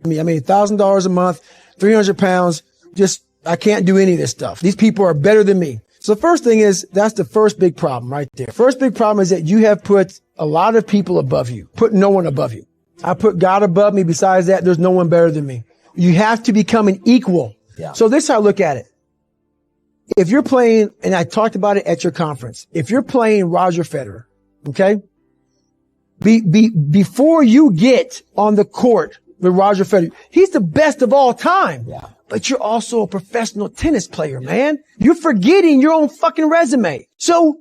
me. I mean, $1,000 a month, 300 pounds. Just, I can't do any of this stuff. These people are better than me. So the first thing is, that's the first big problem right there. First big problem is that you have put a lot of people above you, put no one above you. I put God above me. Besides that, there's no one better than me. You have to become an equal. Yeah. So this is how I look at it. If you're playing, and I talked about it at your conference, if you're playing Roger Federer, okay, before you get on the court with Roger Federer, he's the best of all time. Yeah. But you're also a professional tennis player, man. You're forgetting your own fucking resume. So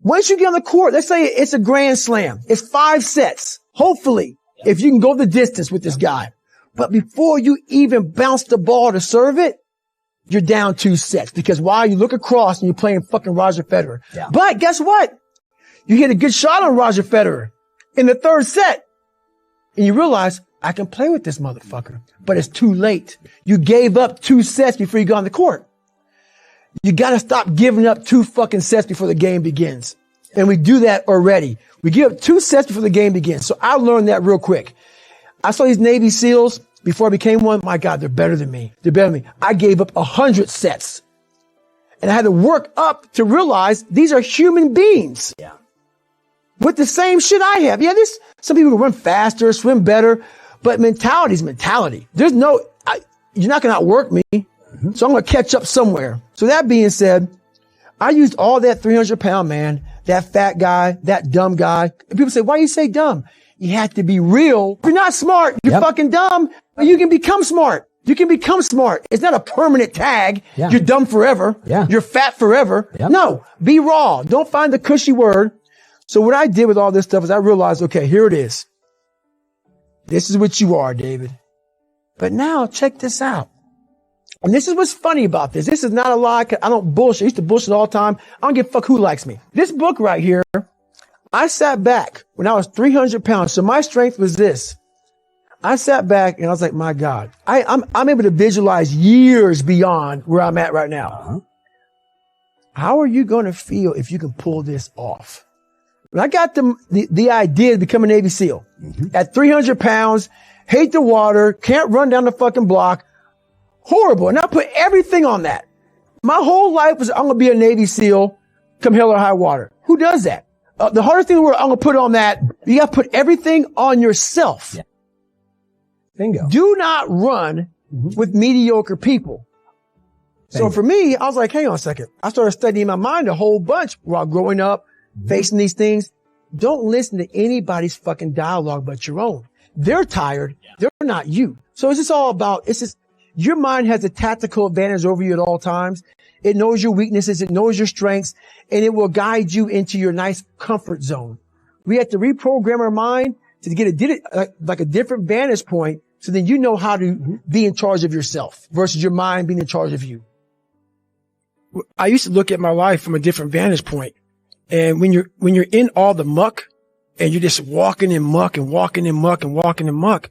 once you get on the court, let's say it's a grand slam. It's 5 sets. Hopefully, if you can go the distance with this guy. But before you even bounce the ball to serve it, you're down 2 sets. Because why? You look across and you're playing fucking Roger Federer. Yeah. But guess what? You hit a good shot on Roger Federer in the 3rd set. And you realize, I can play with this motherfucker. But it's too late. You gave up 2 sets before you got on the court. You gotta stop giving up 2 fucking sets before the game begins. And we do that already. We give up 2 sets before the game begins. So I learned that real quick. I saw these Navy SEALs before I became one. My God, they're better than me. They're better than me. I gave up 100 sets. And I had to work up to realize these are human beings. Yeah. With the same shit I have. Yeah, there's some people who run faster, swim better, but mentality is mentality. There's no, you're not going to outwork me. Mm-hmm. So I'm going to catch up somewhere. So that being said, I used all that 300-pound man, that fat guy, that dumb guy. And people say, why you say dumb? You have to be real. If you're not smart, you're fucking dumb, but you can become smart. You can become smart. It's not a permanent tag. Yeah. You're dumb forever. Yeah. You're fat forever. Yep. No, be raw. Don't find the cushy word. So what I did with all this stuff is I realized, okay, here it is. This is what you are, David. But now check this out. And this is what's funny about this. This is not a lie. I don't bullshit. I used to bullshit all the time. I don't give a fuck who likes me. This book right here, I sat back when I was 300 pounds. So my strength was this. I sat back and I was like, my God, I'm able to visualize years beyond where I'm at right now. Uh-huh. How are you going to feel if you can pull this off? When I got the idea to become a Navy SEAL at 300 pounds, hate the water, can't run down the fucking block, horrible. And I put everything on that. My whole life was, I'm going to be a Navy SEAL, come hell or high water. Who does that? The hardest thing in the world, I'm going to put on that, you got to put everything on yourself. Yeah. Bingo. Do not run with mediocre people. Bingo. So for me, I was like, hang on a second. I started studying my mind a whole bunch while growing up, facing these things. Don't listen to anybody's fucking dialogue but your own. They're tired. They're not you. So it's just all about, it's just, your mind has a tactical advantage over you at all times. It knows your weaknesses. It knows your strengths, and it will guide you into your nice comfort zone. We have to reprogram our mind to get a different vantage point. So then you know how to be in charge of yourself versus your mind being in charge of you. I used to look at my life from a different vantage point. And when you're in all the muck and you're just walking in muck and walking in muck and walking in muck,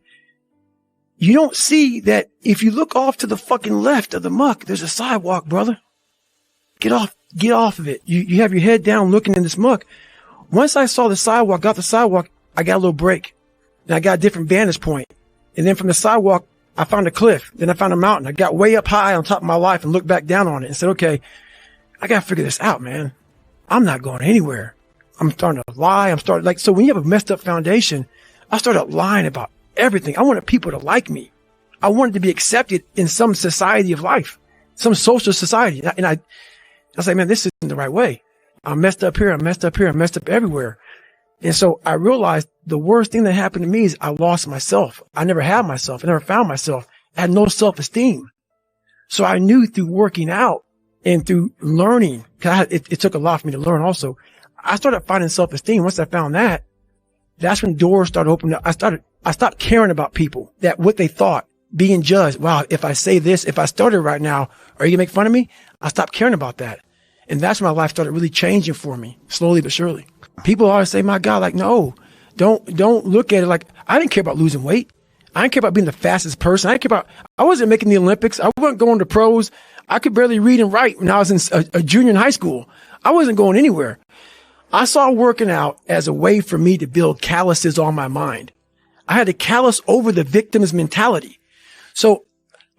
you don't see that if you look off to the fucking left of the muck, there's a sidewalk, brother. Get off of it. You have your head down looking in this muck. Once I saw the sidewalk, got the sidewalk, I got a little break and I got a different vantage point. And then from the sidewalk, I found a cliff. Then I found a mountain. I got way up high on top of my life and looked back down on it and said, okay, I got to figure this out, man. I'm not going anywhere. I'm starting to lie. So when you have a messed up foundation, I started lying about everything. I wanted people to like me. I wanted to be accepted in some society of life, some social society. And I was like, man, this isn't the right way. I'm messed up here. I'm messed up here. I'm messed up everywhere. And so I realized the worst thing that happened to me is I lost myself. I never had myself. I never found myself. I had no self-esteem. So I knew through working out and through learning, cause it took a lot for me to learn also. I started finding self-esteem. Once I found that, that's when doors started opening up. I stopped caring about people, that what they thought, being judged. Wow, if I say this, if I started right now, are you gonna make fun of me? I stopped caring about that. And that's when my life started really changing for me, slowly but surely. People always say, my God, like, no, don't look at it like, I didn't care about losing weight. I didn't care about being the fastest person. I wasn't making the Olympics. I wasn't going to pros. I could barely read and write when I was in a junior in high school. I wasn't going anywhere. I saw working out as a way for me to build calluses on my mind. I had to callus over the victim's mentality. So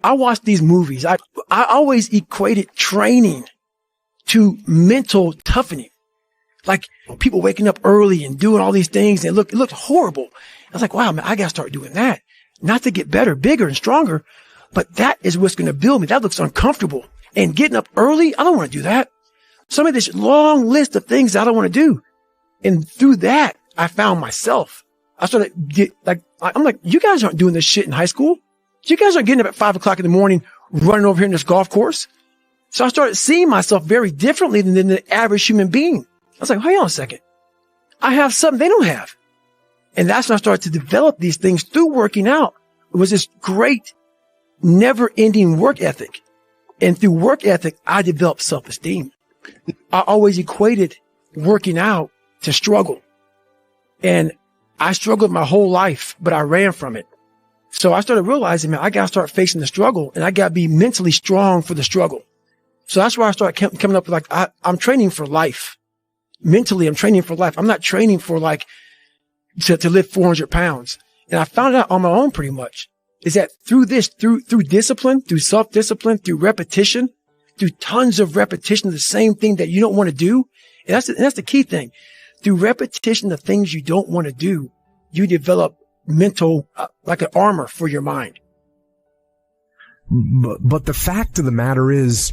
I watch these movies. I always equated training to mental toughening. Like people waking up early and doing all these things, and it looked horrible. I was like, wow, man, I got to start doing that. Not to get better, bigger, and stronger, but that is what's going to build me. That looks uncomfortable. And getting up early, I don't want to do that. So I made this long list of things I don't want to do. And through that, I found myself. I started I'm like, you guys aren't doing this shit in high school. You guys aren't getting up at 5 o'clock in the morning, running over here in this golf course. So I started seeing myself very differently than the average human being. I was like, hang on a second. I have something they don't have. And that's when I started to develop these things through working out. It was this great, never ending work ethic. And through work ethic, I developed self-esteem. I always equated working out to struggle. And I struggled my whole life, but I ran from it. So I started realizing, man, I got to start facing the struggle, and I got to be mentally strong for the struggle. So that's why I started coming up with I'm training for life. Mentally, I'm training for life. I'm not training for to lift 400 pounds. And I found out on my own pretty much is that through discipline, through self-discipline, through repetition, through tons of repetition of the same thing that you don't want to do. And that's the key thing. Through repetition of things you don't want to do, you develop mental, like an armor for your mind. But the fact of the matter is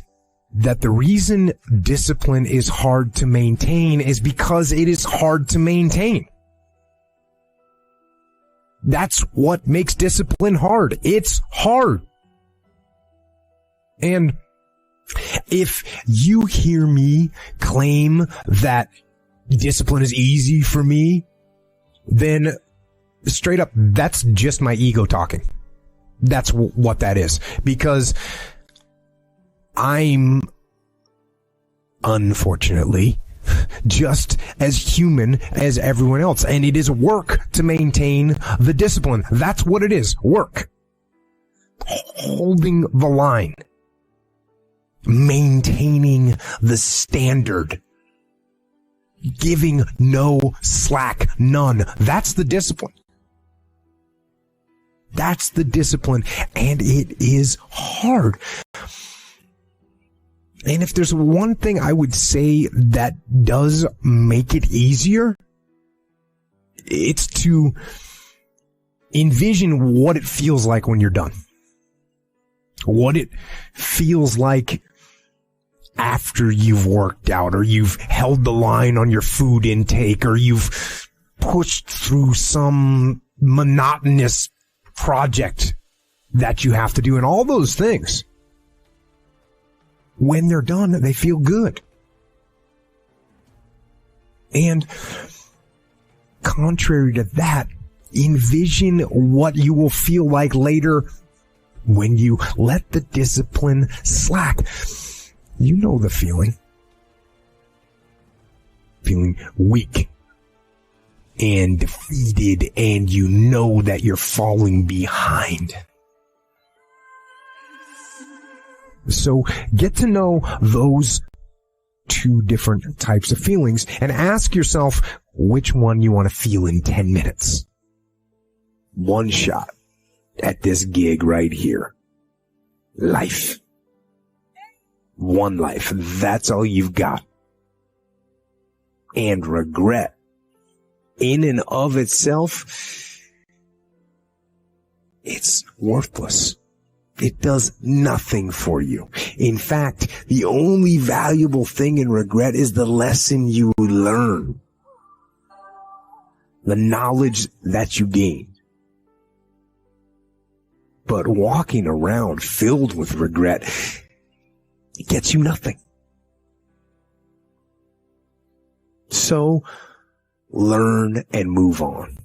that the reason discipline is hard to maintain is because it is hard to maintain. That's what makes discipline hard. It's hard. And if you hear me claim that discipline is easy for me, then straight up, that's just my ego talking. That's what that is. Because I'm, unfortunately, just as human as everyone else. And it is work to maintain the discipline. That's what it is. Work. Holding the line. Maintaining the standard. Giving no slack, none. That's the discipline. That's the discipline. And it is hard. And if there's one thing I would say that does make it easier, it's to envision what it feels like when you're done. What it feels like after you've worked out, or you've held the line on your food intake, or you've pushed through some monotonous project that you have to do, and all those things. When they're done, they feel good. And contrary to that, envision what you will feel like later when you let the discipline slack. You know the feeling. Feeling weak and defeated, and you know that you're falling behind. So get to know those two different types of feelings and ask yourself which one you want to feel in 10 minutes. One shot at this gig right here. Life. One life. That's all you've got. And regret, in and of itself, it's worthless. It does nothing for you. In fact, the only valuable thing in regret is the lesson you learn. The knowledge that you gain. But walking around filled with regret, it gets you nothing. So, learn and move on.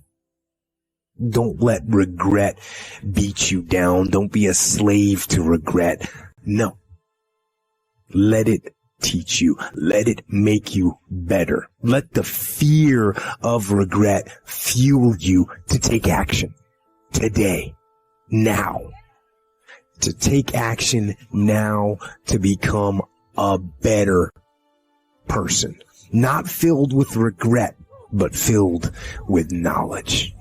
Don't let regret beat you down. Don't be a slave to regret. No. Let it teach you. Let it make you better. Let the fear of regret fuel you to take action today, now. To take action now to become a better person. Not filled with regret, but filled with knowledge.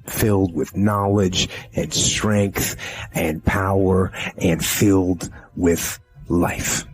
filled with knowledge and strength and power and filled with life.